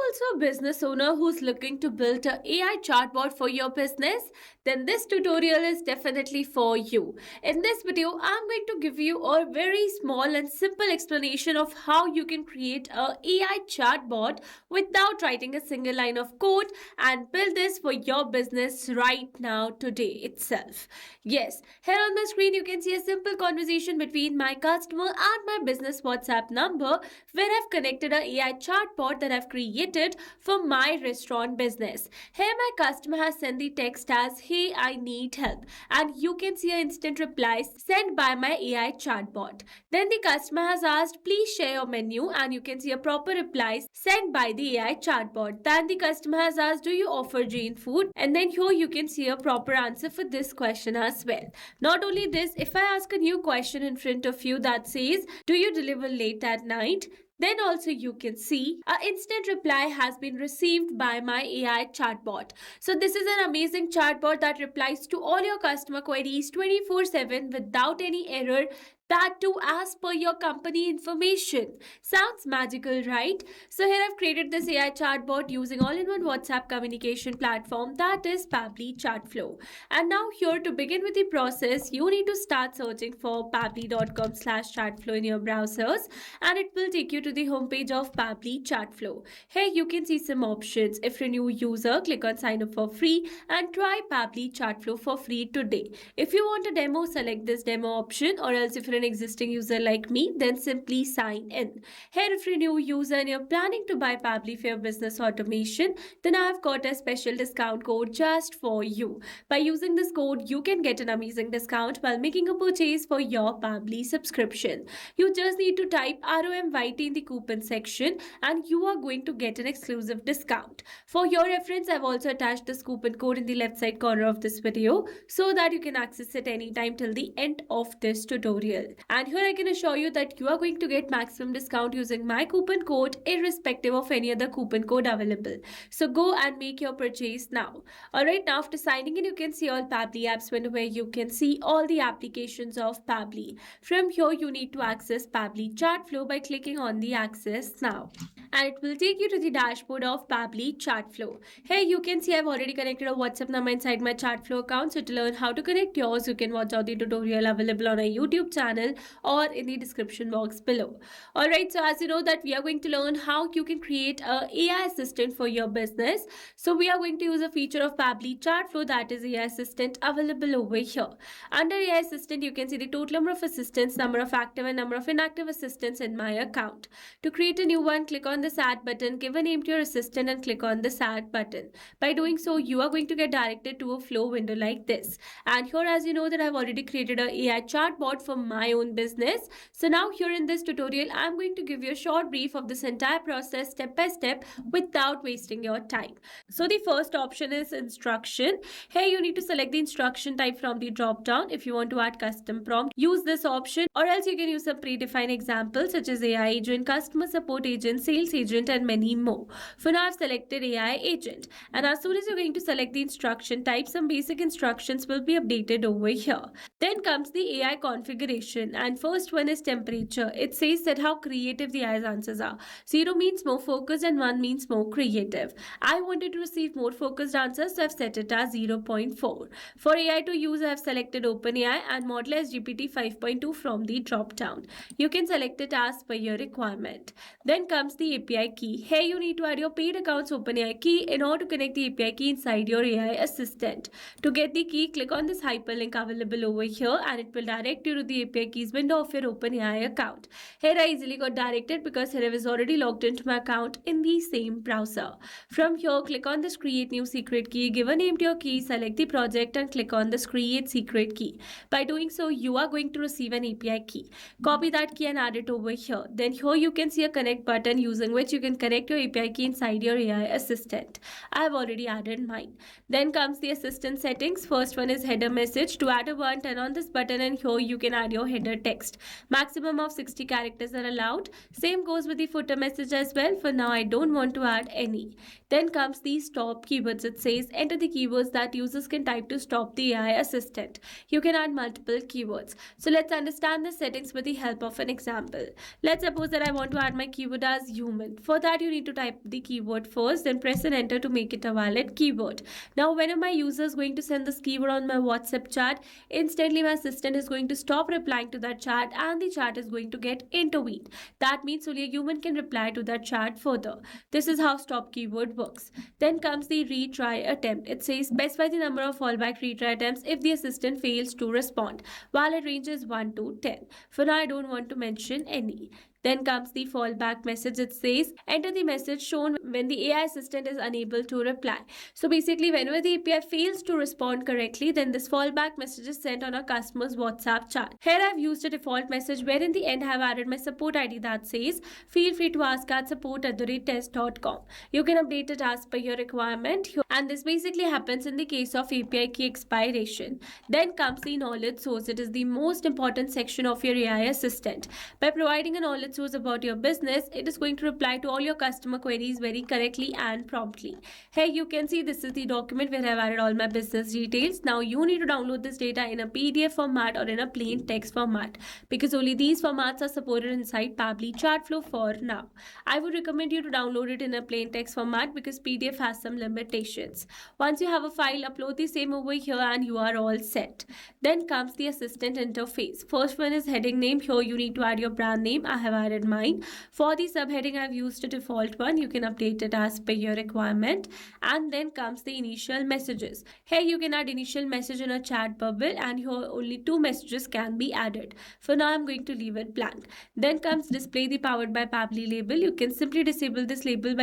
also a business owner who's looking to build an AI chatbot for your business? Then this tutorial is definitely for you. In this video, I'm going to give you a very small and simple explanation of how you can create an AI chatbot without writing a single line of code and build this for your business right now today itself. Yes, here on the screen you can see a simple conversation between my customer and my business WhatsApp number where I've connected an AI chatbot that I've created for my restaurant business. Here my customer has sent the text as, "Hey, I need help," and you can see an instant reply sent by my AI chatbot. Then the customer has asked, "Please share your menu," and you can see a proper reply sent by the AI chatbot. Then the customer has asked, "Do you offer Jain food?" And then here you can see a proper answer for this question as well. Not only this, if I ask a new question in front of you that says, "Do you deliver late at night?" then also you can see an instant reply has been received by my AI chatbot. So this is an amazing chatbot that replies to all your customer queries 24/7 without any error. That too as per your company information. Sounds magical, right? So here I've created this AI chatbot using all-in-one WhatsApp communication platform, that is Pabbly Chatflow. And now here to begin with the process, you need to start searching for pabbly.com/chatflow in your browsers, and it will take you to the homepage of Pabbly Chatflow. Here you can see some options. If you're a new user, click on sign up for free and try Pabbly Chatflow for free today. If you want a demo, select this demo option, or else if you're an existing user like me, then simply sign in. Here if you're a new user and you're planning to buy Pabbly for your business automation, then I've got a special discount code just for you. By using this code, you can get an amazing discount while making a purchase for your Pabbly subscription. You just need to type ROMYT in the coupon section and you are going to get an exclusive discount. For your reference, I've also attached this coupon code in the left side corner of this video so that you can access it anytime till the end of this tutorial. And here I can assure you that you are going to get maximum discount using my coupon code irrespective of any other coupon code available. So go and make your purchase now. Alright, now after signing in, you can see all Pabbly apps window where you can see all the applications of Pabbly. From here, you need to access Pabbly Chatflow by clicking on the Access Now. And it will take you to the dashboard of Pabbly Chatflow. Here you can see I've already connected a WhatsApp number inside my Chatflow account. So to learn how to connect yours, you can watch out the tutorial available on our YouTube channel or in the description box below. Alright, so as you know that we are going to learn how you can create an AI assistant for your business. So we are going to use a feature of Pabbly Chatflow, that is AI assistant, available over here. Under AI assistant, you can see the total number of assistants, number of active and number of inactive assistants in my account. To create a new one, click on this add button, give a name to your assistant and click on this add button. By doing so, you are going to get directed to a flow window like this. And here, as you know that I've already created an AI chatbot for my own business. So now here in this tutorial, I'm going to give you a short brief of this entire process step by step without wasting your time. So the first option is instruction. Here you need to select the instruction type from the drop down. If you want to add custom prompt, use this option, or else you can use some predefined examples such as AI agent, customer support agent, sales agent and many more. For now I've selected AI agent, and as soon as you're going to select the instruction type, some basic instructions will be updated over here. Then comes the AI configuration, and first one is temperature. It says that how creative the AI's answers are. 0 means more focused and 1 means more creative. I wanted to receive more focused answers, so I've set it as 0.4. For AI to use, I've selected OpenAI and model as GPT 5.2 from the drop down. You can select it as per your requirement. Then comes the API key. Here you need to add your paid account's OpenAI key in order to connect the API key inside your AI assistant. To get the key, click on this hyperlink available over here and it will direct you to the API keys window of your OpenAI account. Here I easily got directed because here I was already logged into my account in the same browser. From here, click on this create new secret key, give a name to your key, select the project and click on this create secret key. By doing so, you are going to receive an API key. Copy that key and add it over here. Then here you can see a connect button using which you can connect your API key inside your AI assistant. I have already added mine. Then comes the assistant settings. First one is header message. To add a one, turn on this button and here you can add your header text. Maximum of 60 characters are allowed. Same goes with the footer message as well. For now, I don't want to add any. Then comes the stop keywords. It says enter the keywords that users can type to stop the AI assistant. You can add multiple keywords. So let's understand the settings with the help of an example. Let's suppose that I want to add my keyword as human. For that, you need to type the keyword first, then press an enter to make it a valid keyword. Now, whenever my user is going to send this keyword on my WhatsApp chat, instantly my assistant is going to stop replying to that chat and the chat is going to get intervened. That means only a human can reply to that chat further. This is how stop keyword works. Then comes the retry attempt. It says specify the number of fallback retry attempts if the assistant fails to respond. Valid range is 1 to 10. For now, I don't want to mention any. Then comes the fallback message. It says enter the message shown when the AI assistant is unable to reply. So basically, whenever the API fails to respond correctly, then this fallback message is sent on a customer's WhatsApp chat. Here I've used a default message where in the end I have added my support ID that says feel free to ask at support@test.com. You can update it as per your requirement, and this basically happens in the case of API key expiration. Then comes the knowledge source. It is the most important section of your AI assistant. By providing a knowledge source about your business, it is going to reply to all your customer queries very correctly and promptly. Here you can see this is the document where I've added all my business details. Now you need to download this data in a PDF format or in a plain text format, because only these formats are supported inside Pabbly Chatflow for now. I would recommend you to download it in a plain text format because PDF has some limitations. Once you have a file, upload the same over here and you are all set. Then comes the assistant interface. First one is heading name. Here you need to add your brand name. I have added mine. For the subheading, I've used a default one. You can update it as per your requirement. And then comes the initial messages. Here you can add initial message in a chat bubble, and here only 2 messages can be added. For now, I'm going to leave it blank. Then comes display the powered by Pabbly label. You can simply disable this label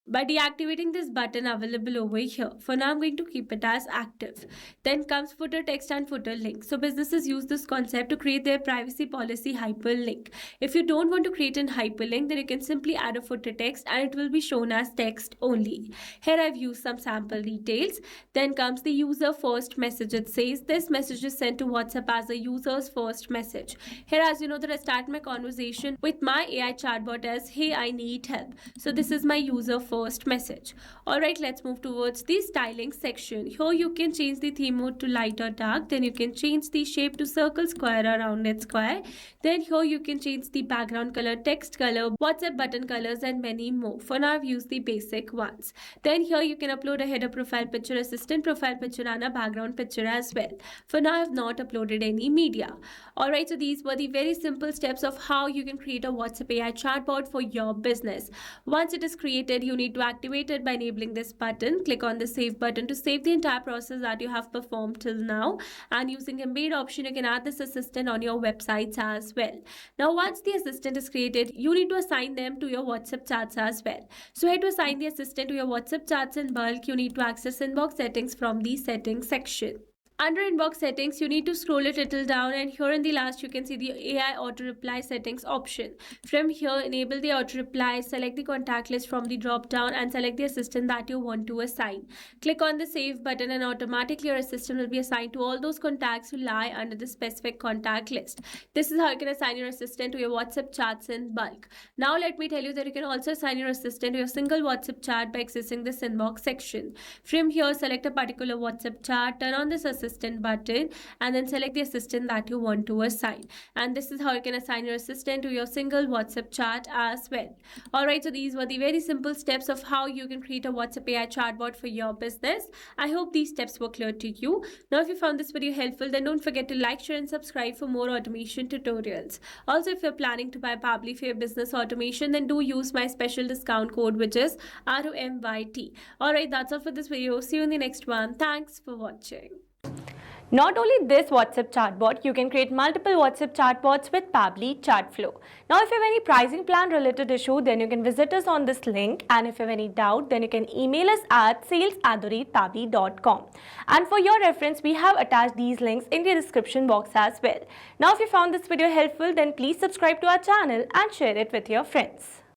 by deactivating this button available over here. For now, I'm going to keep it as active. Then comes footer text and footer link. So businesses use this concept to create their privacy policy hyperlink. If you don't want to create an hyperlink, then you can simply add a footer text and it will be shown as text only. Here I've used some sample details. Then comes the user first message. It says this message is sent to WhatsApp as a user's first message. Here, as you know, that I start my conversation with my AI chatbot as hey, I need help. So this is my user first message. Alright, let's move towards the styling section. Here you can change the theme mode to light or dark. Then you can change the shape to circle, square or rounded square. Then here you can change the background color, text color, WhatsApp button colors and many more. For now, I've used the basic ones. Then here you can upload a header profile picture, assistant profile picture and a background picture as well. For now, I've not uploaded any media. Alright, so these were the very simple steps of how you can create a WhatsApp AI chatbot for your business. Once it is created, you need to activate it by enabling this button. Click on the save button to save the entire process that you have performed till now, and using embed option you can add this assistant on your websites as well. Now once the assistant is created, you need to assign them to your WhatsApp chats as well. So here to assign the assistant to your WhatsApp chats in bulk, you need to access inbox settings from the settings section. Under inbox settings, you need to scroll it little down, and here in the last you can see the AI auto reply settings option. From here, enable the auto reply, select the contact list from the drop down and select the assistant that you want to assign. Click on the save button and automatically your assistant will be assigned to all those contacts who lie under the specific contact list. This is how you can assign your assistant to your WhatsApp chats in bulk. Now let me tell you that you can also assign your assistant to your single WhatsApp chat by accessing this inbox section. From here, select a particular WhatsApp chat, turn on this assistant button and then select the assistant that you want to assign, and this is how you can assign your assistant to your single WhatsApp chat as well. Alright, so these were the very simple steps of how you can create a WhatsApp AI chatbot for your business. I hope these steps were clear to you. Now if you found this video helpful, then don't forget to like, share and subscribe for more automation tutorials. Also, if you're planning to buy Pabbly for your business automation, then do use my special discount code, which is ROMYT. Alright, that's all for this video. See you in the next one. Thanks for watching. Not only this WhatsApp chatbot, you can create multiple WhatsApp chatbots with Pabbly Chatflow. Now, if you have any pricing plan related issue, then you can visit us on this link. And if you have any doubt, then you can email us at sales@pabbly.com. And for your reference, we have attached these links in the description box as well. Now, if you found this video helpful, then please subscribe to our channel and share it with your friends.